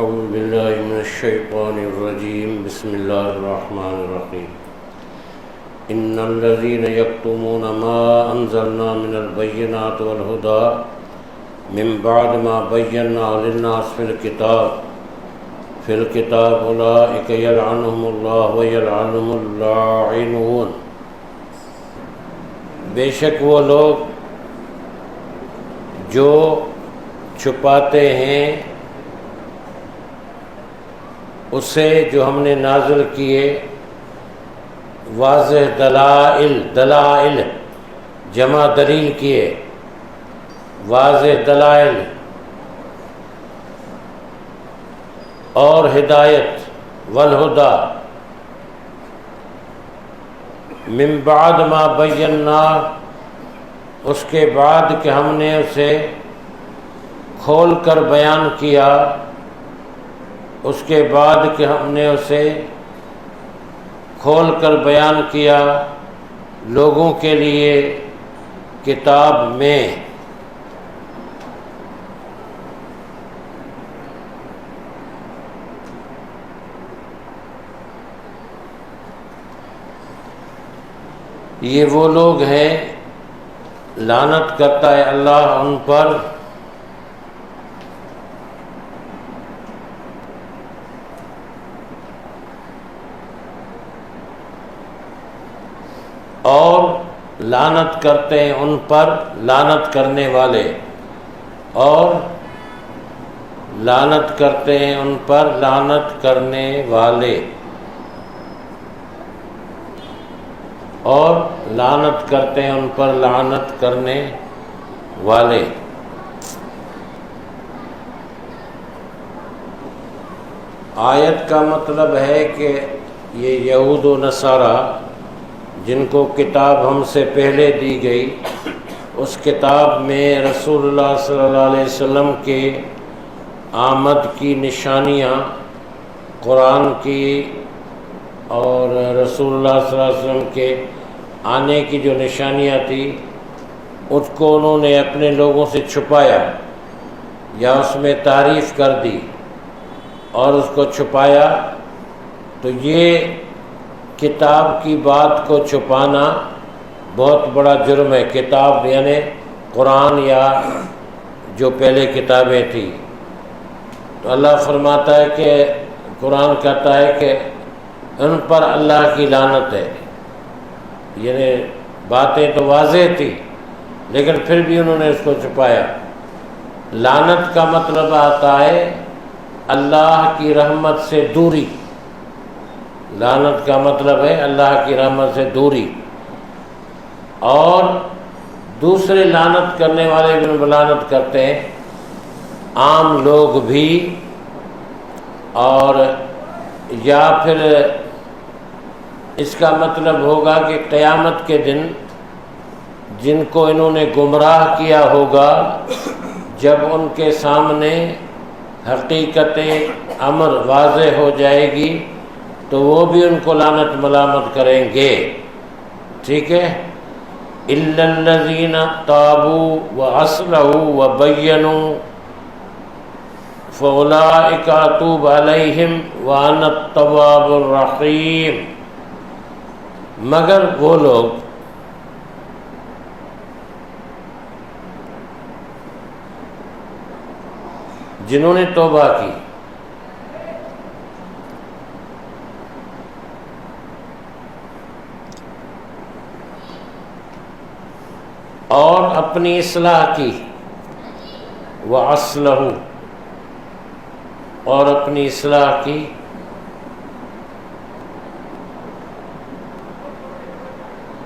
اعوذ باللہ من الشیطان الرجیم بسم اللہ الرحمن الرحیم ان الذین یکتمون ما انزلنا من البینات والہدی من بعد ما بیناہ للناس فی الکتاب اولئک یلعنہم اللہ ویلعنہم اللاعنون۔ بے شک وہ لوگ جو چھپاتے ہیں اسے جو ہم نے نازل کیے واضح دلائل جمع دلیل کیے، واضح دلائل اور ہدایت والہدا من بعد ما بینا، اس کے بعد کہ ہم نے اسے کھول کر بیان کیا، اس کے بعد کہ ہم نے اسے کھول کر بیان کیا لوگوں کے لیے کتاب میں۔ یہ وہ لوگ ہیں، لعنت کرتا ہے اللہ ان پر، اور لعنت کرتے ہیں ان پر لعنت کرنے والے، اور لعنت کرتے ہیں ان پر لعنت کرنے والے، اور لعنت کرتے ہیں ان پر لعنت کرنے والے۔ آیت کا مطلب ہے کہ یہ یہود و نصارہ جن کو کتاب ہم سے پہلے دی گئی، اس کتاب میں رسول اللہ صلی اللہ علیہ وسلم کے آمد کی نشانیاں، قرآن کی اور رسول اللہ صلی اللہ علیہ وسلم کے آنے کی جو نشانیاں تھیں اس کو انہوں نے اپنے لوگوں سے چھپایا یا اس میں تعریف کر دی اور اس کو چھپایا۔ تو یہ کتاب کی بات کو چھپانا بہت بڑا جرم ہے۔ کتاب یعنی قرآن یا جو پہلے کتابیں تھیں۔ تو اللہ فرماتا ہے کہ قرآن کہتا ہے کہ ان پر اللہ کی لعنت ہے، یعنی باتیں تو واضح تھی لیکن پھر بھی انہوں نے اس کو چھپایا۔ لعنت کا مطلب آتا ہے اللہ کی رحمت سے دوری، لعنت کا مطلب ہے اللہ کی رحمت سے دوری۔ اور دوسرے لعنت کرنے والے بھی لعنت کرتے ہیں، عام لوگ بھی، اور یا پھر اس کا مطلب ہوگا کہ قیامت کے دن جن کو انہوں نے گمراہ کیا ہوگا، جب ان کے سامنے حقیقت امر واضح ہو جائے گی تو وہ بھی ان کو لعنت ملامت کریں گے، ٹھیک ہے۔ الا الذین تابوا واصلحوا وبینوا فاولئک اتوب علیہم وانا التواب الرحیم۔ مگر وہ لوگ جنہوں نے توبہ کی اور اپنی اصلاح کی، وَأَصْلَحُوا، اور اپنی اصلاح کی،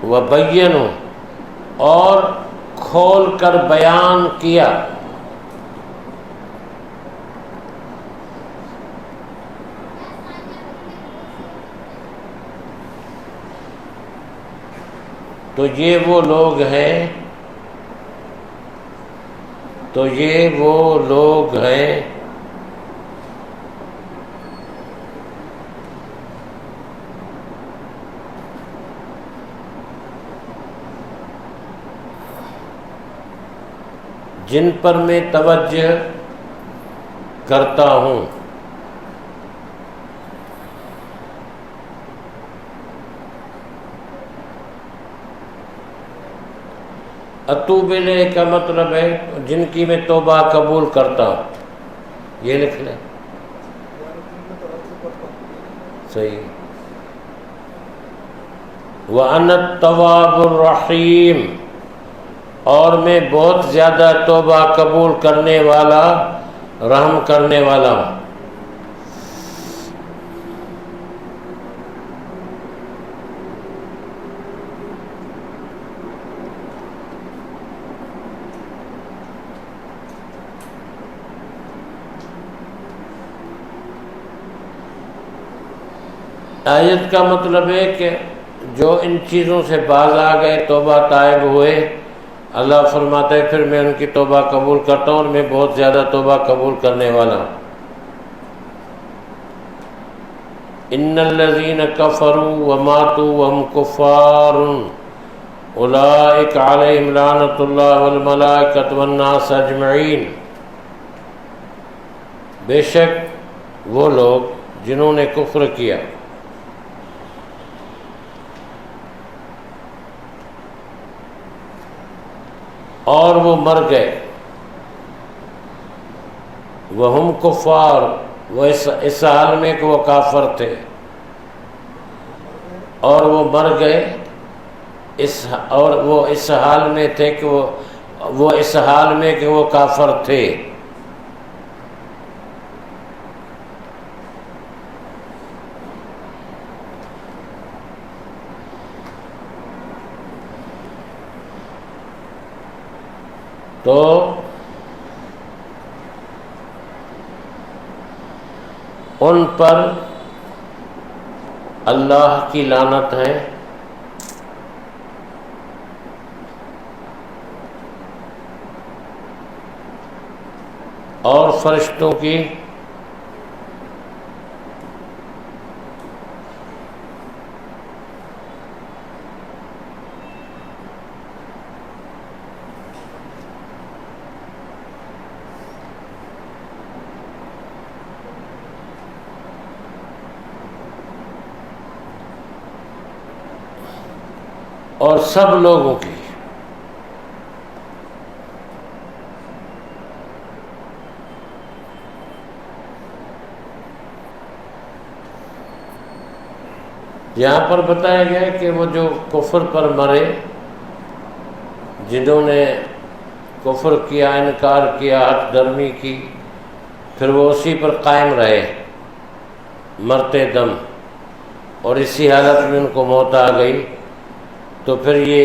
وَبَيَّنُوا، اور کھول کر بیان کیا، تو یہ وہ لوگ ہیں، جن پر میں توجہ کرتا ہوں اتوب الیہ کا مطلب ہے جن کی میں توبہ قبول کرتا ہوں، یہ لکھ لیں، صحیح۔ وَأَنَا التَّوَّابُ الرَّحِيمُ، اور میں بہت زیادہ توبہ قبول کرنے والا، رحم کرنے والا ہوں۔ آیت کا مطلب ہے کہ جو ان چیزوں سے باز آ گئے، توبہ تائب ہوئے، اللہ فرماتا ہے پھر میں ان کی توبہ قبول کرتا ہوں، اور میں بہت زیادہ توبہ قبول کرنے والا ہوں۔ ان الذین کفروا وماتوا وهم کفار اولئک علیہم لعنۃ اللہ والملائکۃ والناس اجمعین، بے شک وہ لوگ جنہوں نے کفر کیا اور وہ مر گئے، وہم کفار، وہ اس حال میں کہ وہ کافر تھے، اور وہ مر گئے اور وہ اس حال میں تھے کہ وہ اس حال میں کہ وہ کافر تھے۔ تو ان پر اللہ کی لعنت ہے، اور فرشتوں کی، اور سب لوگوں کی۔ یہاں پر بتایا گیا کہ وہ جو کفر پر مرے، جنہوں نے کفر کیا، انکار کیا، حق درمی کی، پھر وہ اسی پر قائم رہے مرتے دم، اور اسی حالت میں ان کو موت آ گئی، تو پھر یہ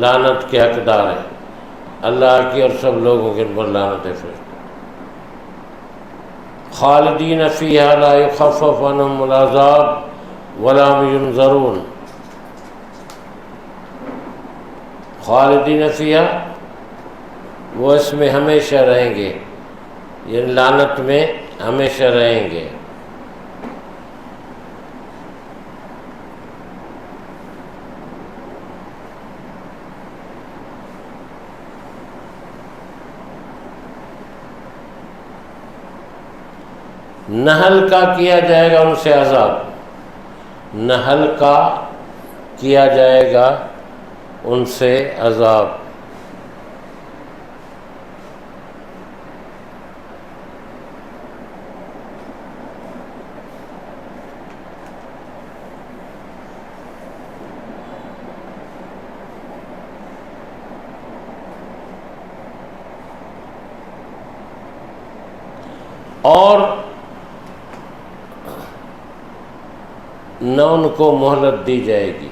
لعنت کے حقدار ہیں، اللہ کی اور سب لوگوں کے ان پر لعنت ہے۔ پھر خالدین فیہا لا یخفف عنہم العذاب ولا هم ینظرون، خالدین فیہا، وہ اس میں ہمیشہ رہیں گے، یعنی لعنت میں ہمیشہ رہیں گے۔ نحل کا کیا جائے گا ان سے عذاب، نحل کا کیا جائے گا ان سے عذاب، اور نہ ان کو مہلت دی جائے گی،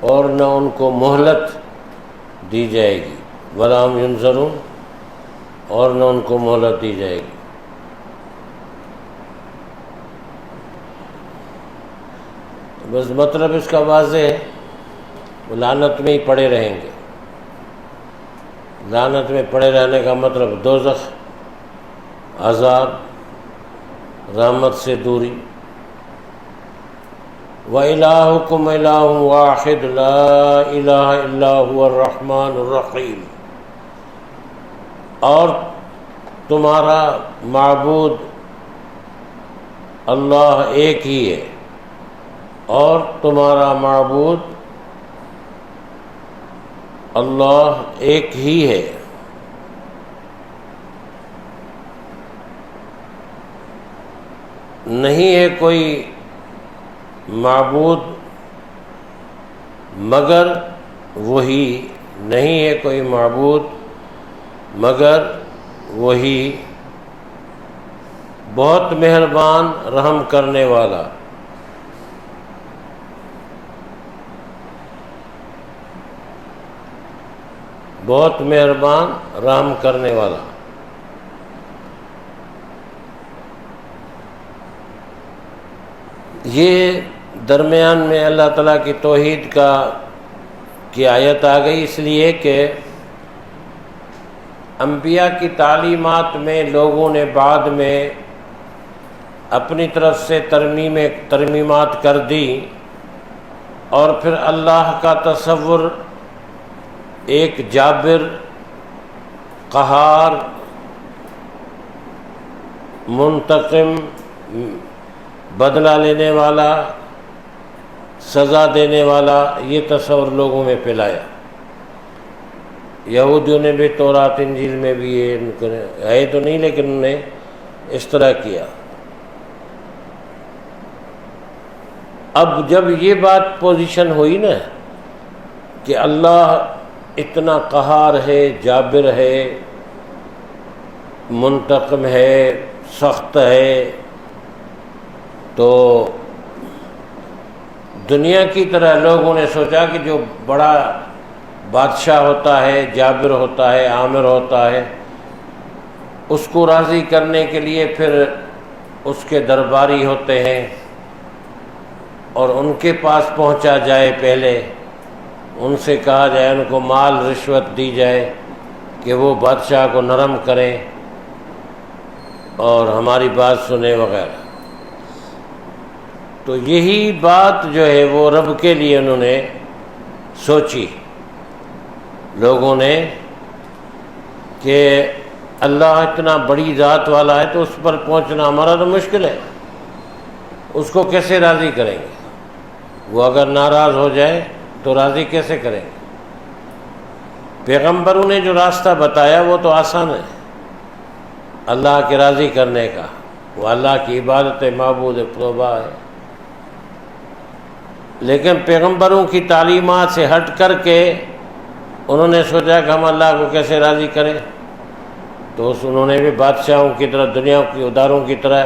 اور نہ ان کو مہلت دی جائے گی، ولا هم ینظرون، اور نہ ان کو مہلت دی جائے گی۔ بس مطلب اس کا واضح ہے، وہ لعنت میں ہی پڑے رہیں گے۔ لعنت میں پڑے رہنے کا مطلب دوزخ، عذاب، رحمت سے دوری۔ وَإِلَٰهُكُمْ إِلَٰهٌ وَاحِدٌ لَا إِلَٰهَ إِلَّا هُوَ الرَّحْمَٰنُ الرَّحِيمُ، اور تمہارا معبود اللہ ایک ہی ہے، اور تمہارا معبود اللہ ایک ہی ہے۔ نہیں ہے کوئی معبود مگر وہی، نہیں ہے کوئی معبود مگر وہی، بہت مہربان رحم کرنے والا۔ بہت مہربان رحم کرنے والا۔ یہ درمیان میں اللہ تعالیٰ کی توحید کی آیت آ گئی، اس لیے کہ انبیاء کی تعلیمات میں لوگوں نے بعد میں اپنی طرف سے ترمیمات کر دی، اور پھر اللہ کا تصور ایک جابر، قہار، منتقم، بدلہ لینے والا، سزا دینے والا، یہ تصور لوگوں میں پھیلایا۔ یہودیوں نے بھی تورات انجیل میں بھی یہ ہے تو نہیں، لیکن انہوں نے اس طرح کیا۔ اب جب یہ بات پوزیشن ہوئی نا کہ اللہ اتنا قہار ہے، جابر ہے، منتقم ہے، سخت ہے، تو دنیا کی طرح لوگوں نے سوچا کہ جو بڑا بادشاہ ہوتا ہے، جابر ہوتا ہے، عامر ہوتا ہے، اس کو راضی کرنے کے لیے پھر اس کے درباری ہوتے ہیں، اور ان کے پاس پہنچا جائے، پہلے ان سے کہا جائے، ان کو مال رشوت دی جائے کہ وہ بادشاہ کو نرم کریں اور ہماری بات سنیں وغیرہ۔ تو یہی بات جو ہے وہ رب کے لیے انہوں نے سوچی لوگوں نے کہ اللہ اتنا بڑی ذات والا ہے تو اس پر پہنچنا ہمارا تو مشکل ہے، اس کو کیسے راضی کریں گے؟ وہ اگر ناراض ہو جائے تو راضی کیسے کریں گے؟ پیغمبروں نے جو راستہ بتایا وہ تو آسان ہے اللہ کے راضی کرنے کا، وہ اللہ کی عبادت معبود طوبہ ہے، لیکن پیغمبروں کی تعلیمات سے ہٹ کر کے انہوں نے سوچا کہ ہم اللہ کو کیسے راضی کریں، تو انہوں نے بھی بادشاہوں کی طرح، دنیا کی اداروں کی طرح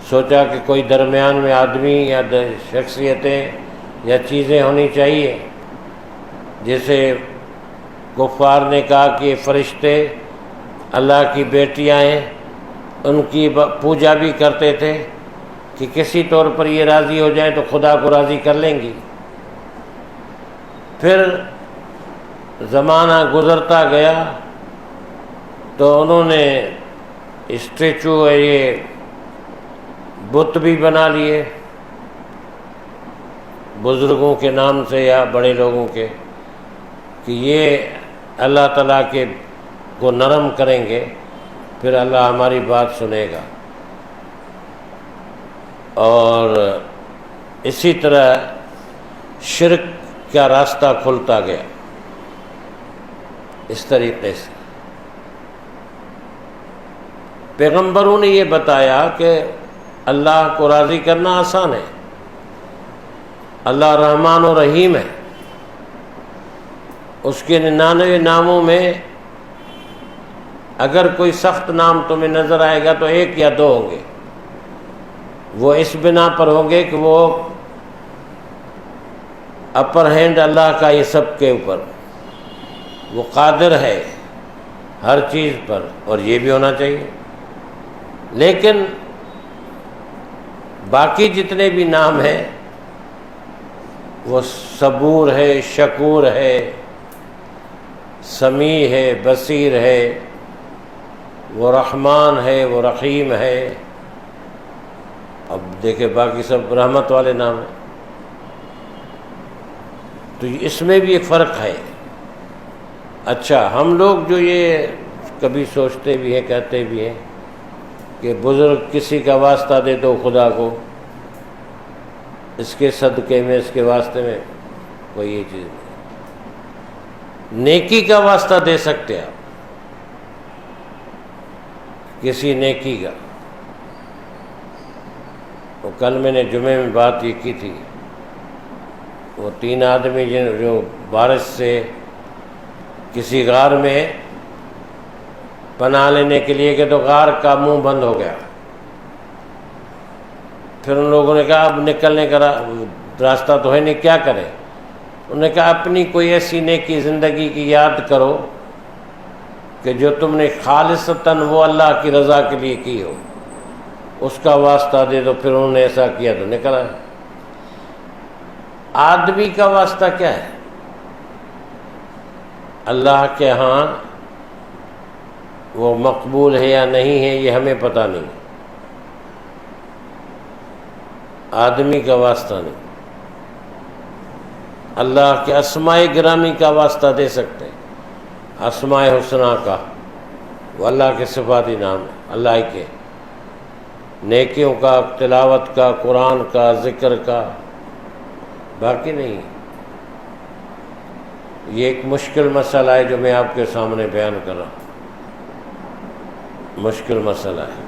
سوچا کہ کوئی درمیان میں آدمی یا شخصیتیں یا چیزیں ہونی چاہیے۔ جیسے کفار نے کہا کہ فرشتے اللہ کی بیٹیاں ہیں، ان کی پوجا بھی کرتے تھے کہ کسی طور پر یہ راضی ہو جائیں تو خدا کو راضی کر لیں گی۔ پھر زمانہ گزرتا گیا تو انہوں نے اسٹیچو یہ بت بھی بنا لیے بزرگوں کے نام سے یا بڑے لوگوں کے، کہ یہ اللہ تعالیٰ کے کو نرم کریں گے، پھر اللہ ہماری بات سنے گا۔ اور اسی طرح شرک کا راستہ کھلتا گیا اس طریقے سے۔ پیغمبروں نے یہ بتایا کہ اللہ کو راضی کرنا آسان ہے، اللہ رحمان و رحیم ہے، اس کے 99 ناموں میں اگر کوئی سخت نام تمہیں نظر آئے گا تو 1 یا 2 ہوں گے، وہ اس بنا پر ہوں گے کہ وہ اپر ہینڈ اللہ کا یہ سب کے اوپر، وہ قادر ہے ہر چیز پر، اور یہ بھی ہونا چاہیے۔ لیکن باقی جتنے بھی نام ہیں وہ صبور ہے، شکور ہے، سمیع ہے، بصیر ہے، وہ رحمان ہے، وہ رحیم ہے۔ اب دیکھیں باقی سب رحمت والے نام ہیں، تو اس میں بھی ایک فرق ہے۔ اچھا، ہم لوگ جو یہ کبھی سوچتے بھی ہیں، کہتے بھی ہیں کہ بزرگ کسی کا واسطہ دے دو خدا کو، اس کے صدقے میں، اس کے واسطے میں کوئی یہ چیز نہیں۔ نیکی کا واسطہ دے سکتے آپ، کسی نیکی کا۔ وہ کل میں نے جمعے میں بات یہ کی تھی، وہ 3 آدمی جو بارش سے کسی غار میں پناہ لینے کے لیے گئے تو غار کا منہ بند ہو گیا۔ پھر ان لوگوں نے کہا اب نکلنے کا راستہ تو ہے نہیں، کیا کریں؟ انہوں نے کہا اپنی کوئی ایسی نیکی زندگی کی یاد کرو کہ جو تم نے خالصتاً وہ اللہ کی رضا کے لیے کی ہو، اس کا واسطہ دے دو۔ پھر انہوں نے ایسا کیا تو نکل آئے۔ آدمی کا واسطہ کیا ہے؟ اللہ کے ہاں وہ مقبول ہے یا نہیں ہے یہ ہمیں پتہ نہیں، آدمی کا واسطہ نہیں۔ اللہ کے اسماء گرامی کا واسطہ دے سکتے ہیں، اسماء حسنہ کا، وہ اللہ کے صفاتی نام ہے، اللہ کے نیکیوں کا، تلاوت کا، قرآن کا، ذکر کا، باقی نہیں۔ یہ ایک مشکل مسئلہ ہے جو میں آپ کے سامنے بیان کر رہا ہوں، مشکل مسئلہ ہے۔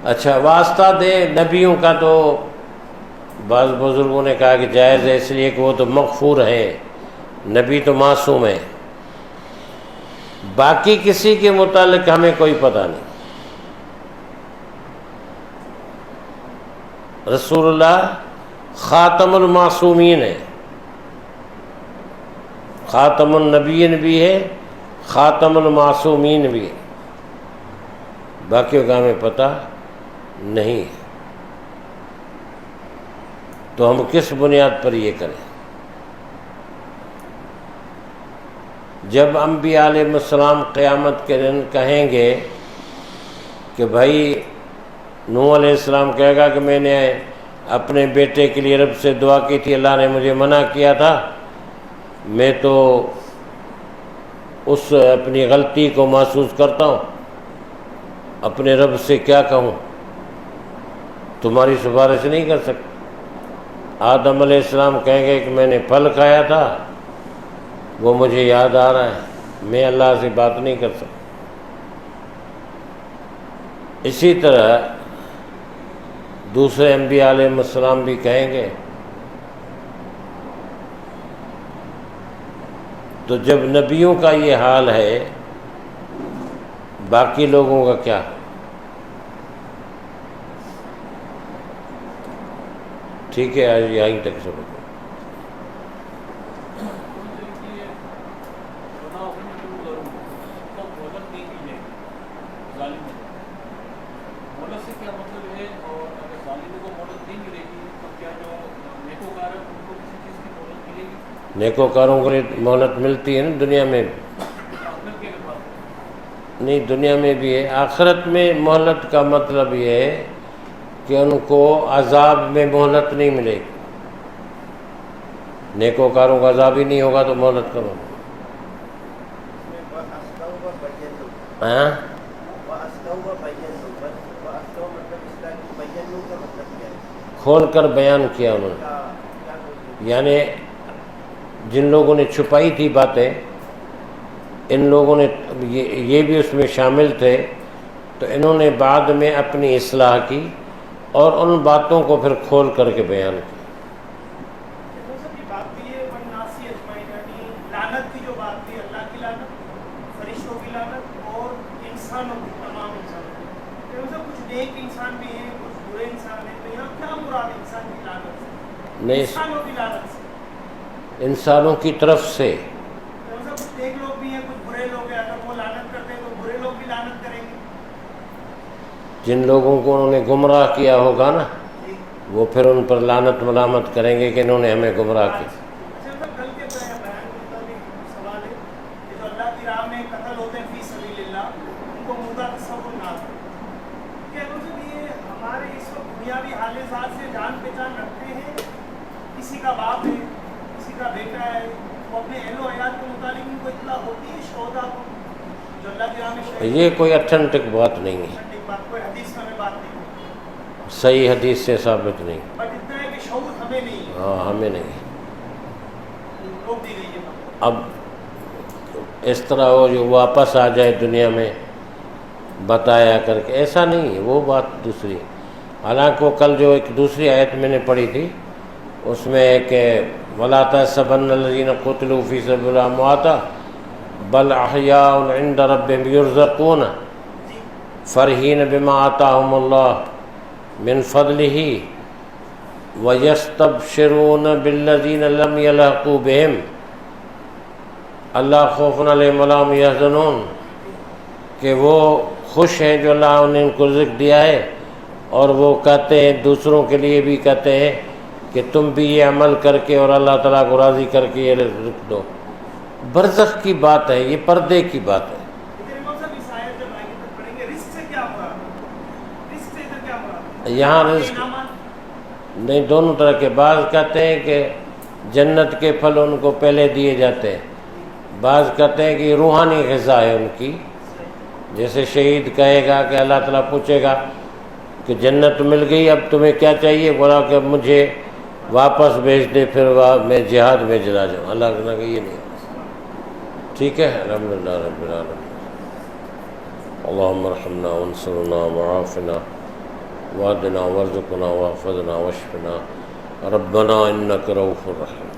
اچھا، واسطہ دے نبیوں کا تو بعض بزرگوں نے کہا کہ جائز ہے، اس لیے کہ وہ تو مغفور ہیں، نبی تو معصوم ہیں۔ باقی کسی کے متعلق ہمیں کوئی پتہ نہیں۔ رسول اللہ خاتم المعصومین ہے، خاتم النبیین بھی ہے، خاتم المعصومین بھی ہے، باقیوں کا ہمیں پتہ نہیں ہے۔ تو ہم کس بنیاد پر یہ کریں؟ جب انبیاء علیہ السلام قیامت کے دن کہیں گے کہ بھائی نوح علیہ السلام کہے گا کہ میں نے اپنے بیٹے کے لیے رب سے دعا کی تھی، اللہ نے مجھے منع کیا تھا، میں تو اس اپنی غلطی کو محسوس کرتا ہوں، اپنے رب سے کیا کہوں، تمہاری سفارش نہیں کر سکتا۔ آدم علیہ السلام کہیں گے کہ میں نے پھل کھایا تھا، وہ مجھے یاد آ رہا ہے، میں اللہ سے بات نہیں کر سکتا۔ اسی طرح دوسرے انبیاء علیہ السلام بھی کہیں گے۔ تو جب نبیوں کا یہ حال ہے، باقی لوگوں کا کیا؟ ٹھیک ہے، آج یہیں تک سبق۔ نیکوکاروں کو مہلت ملتی ہے نا دنیا میں، نہیں دنیا میں بھی ہے، آخرت میں مہلت کا مطلب یہ ہے کہ ان کو عذاب میں مہلت نہیں ملے گی۔ نیکوکاروں کا عذاب ہی نہیں ہوگا تو مہلت کا مطلب کھول کر بیان کیا انہوں نے، یعنی جن لوگوں نے چھپائی تھی باتیں، ان لوگوں نے یہ بھی اس میں شامل تھے، تو انہوں نے بعد میں اپنی اصلاح کی اور ان باتوں کو پھر کھول کر کے بیان کیا۔ لعنت کی جو بات تھی، اللہ کی لعنت، فرشتوں کی لعنت اور انسانوں کی، تمام انسانوں کی، کچھ نیک انسان بھی ہیں، کچھ برے انسان ہیں، تو یہاں کیا مراد انسان کی لعنت سے؟ انسانوں کی لعنت سے، انسانوں کی طرف سے کچھ نیک لوگ بھی ہیں، کچھ برے لوگ ہیں، اگر وہ لعنت کرتے ہیں تو برے لوگ بھی لعنت کریں گے۔ جن لوگوں کو انہوں نے گمراہ کیا ہوگا نا، وہ پھر ان پر لعنت ملامت کریں گے کہ انہوں نے ہمیں گمراہ کیا۔ کسی کا باپ ہے، کسی کا بیٹا ہے، وہ اپنے اہل و عیال کے متعلق ان کو اطلاع ہوتی ہے شہداء کو جو اللہ کی راہ میں شہید، یہ کوئی اتھینٹک بات نہیں ہے۔ کوئی حدیث میں صحیح حدیث سے ثابت نہیں. بٹ اتنا ہے کہ شعور ہمیں نہیں ہے. ہاں ہمیں نہیں. روک دی گئی ہے. اب اس طرح ہو جو واپس آ جائے دنیا میں بتایا کر کے، ایسا نہیں ہے، وہ بات دوسری. حالانکہ وہ کل جو ایک دوسری آیت میں نے پڑھی تھی اس میں ہے کہ وَلَا تَحْسَبَنَّ الَّذِينَ قُتِلُوا فِي سَبِيلِ اللَّهِ أَمْوَاتًا بَلْ أَحْيَاءٌ عِندَ رَبِّهِمْ يُرْزَقُونَ فَرِحِينَ بِمَا آتَاهُمُ اللَّهُ مِنْ فَضْلِهِ وَيَسْتَبْشِرُونَ بِالَّذِينَ لَمْ يَلْحَقُوا بِهِمْ أَلَّا خَوْفٌ عَلَيْهِمْ وَلَا هُمْ يَحْزَنُونَ، کہ وہ خوش ہیں جو اللہ نے ان کو رزق دیا ہے، اور وہ کہتے ہیں دوسروں کے لیے بھی کہتے ہیں کہ تم بھی یہ عمل کر کے اور اللہ تعالیٰ کو راضی کر کے یہ رزق دو. برزخ کی بات ہے، یہ پردے کی بات ہے. یہاں رزق نہیں، دونوں طرح کے. بعض کہتے ہیں کہ جنت کے پھل ان کو پہلے دیے جاتے ہیں، بعض کہتے ہیں کہ یہ روحانی غذا ہے ان کی. جیسے شہید کہے گا کہ اللہ تعالیٰ پوچھے گا کہ جنت مل گئی، اب تمہیں کیا چاہیے؟ بولا کہ مجھے واپس بھیج دے، پھر میں جہاد میں چلا جاؤں. اللہ تعالیٰ کہ یہ نہیں. ٹھیک ہے. الحمدللہ رب العالمین. اللہم ارحمنا وانصرنا وعافنا وعدنا وارزقنا واحفظنا واشفنا ربنا انک رؤوف رحیم.